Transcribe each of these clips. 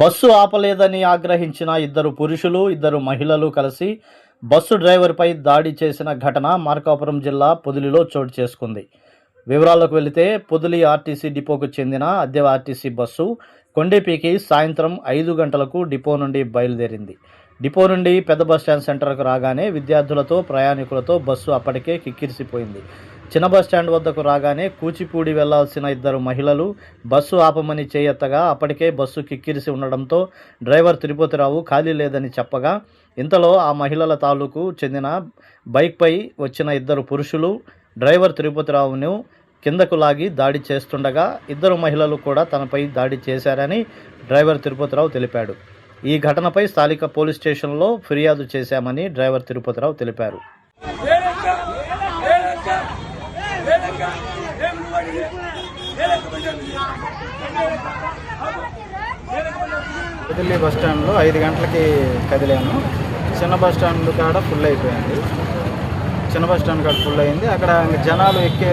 Bus ఆపలేదని ఆగ్రహించిన ఇద్దరు పురుషులు, ఇద్దరు మహిళలు కలిసి బస్సు డ్రైవర్పై దాడి చేసిన ఘటన మార్కాపురం జిల్లా పొదిలిలో చోటు చేసుకుంది. వివరాలకు వెళితే పొదిలి ఆర్టీసీ డిపోకు చెందిన అద్దె ఆర్టీసీ బస్సు కొండెపీకి సాయంత్రం 5 గంటలకు డిపో నుండి బయలుదేరింది. డిపో నుండి పెద్ద బస్టాండ్ సెంటర్కు రాగానే విద్యార్థులతో, ప్రయాణికులతో బస్సు అప్పటికే కిక్కిరిసిపోయింది. చిన్న బస్టాండ్ వద్దకు రాగానే కూచిపూడి వెళ్లాల్సిన ఇద్దరు మహిళలు బస్సు ఆపమని చేయెత్తగా అప్పటికే బస్సు కిక్కిరిసి ఉండడంతో డ్రైవర్ తిరుపతిరావు ఖాళీ లేదని చెప్పగా ఇంతలో ఆ మహిళల తాలూకు చెందిన బైక్పై వచ్చిన ఇద్దరు పురుషులు డ్రైవర్ తిరుపతిరావును కిందకు లాగి దాడి చేస్తుండగా ఇద్దరు మహిళలు కూడా తనపై దాడి చేశారని డ్రైవర్ తిరుపతిరావు తెలిపాడు. ఈ ఘటనపై స్థానిక పోలీస్ స్టేషన్లో ఫిర్యాదు చేశామని డ్రైవర్ తిరుపతిరావు తెలిపారు. పొదిలి బస్టాండ్లో 5 గంటలకి కదిలాను. చిన్న బస్టాండ్ కాడ ఫుల్ అయిపోయింది. చిన్న బస్టాండ్ కాడ ఫుల్ అయింది. అక్కడ జనాలు ఎక్కే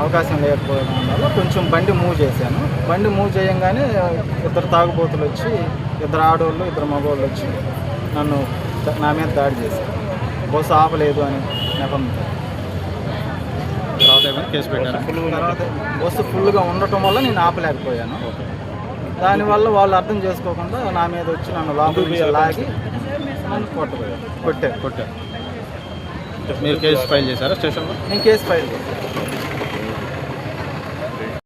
అవకాశం లేకపోవడం వల్ల కొంచెం బండి మూవ్ చేశాను. బండి మూవ్ చేయంగానే ఇద్దరు తాగుబోతులు వచ్చి, ఇద్దరు ఆడవాళ్ళు, ఇద్దరు మగవాళ్ళు వచ్చి నా మీద దాడి చేశారు. బస్సు ఆపలేదు అని నెపంతో. తర్వాత బస్సు ఫుల్గా ఉండటం వల్ల నేను ఆపలేకపోయాను. దానివల్ల వాళ్ళు అర్థం చేసుకోకుండా నా మీద వచ్చి నన్ను లోపలికి లాగి నన్ను కొట్టారు. మీరు కేసు ఫైల్ చేశారా స్టేషన్లో? నేను కేసు ఫైల్ చేశాను.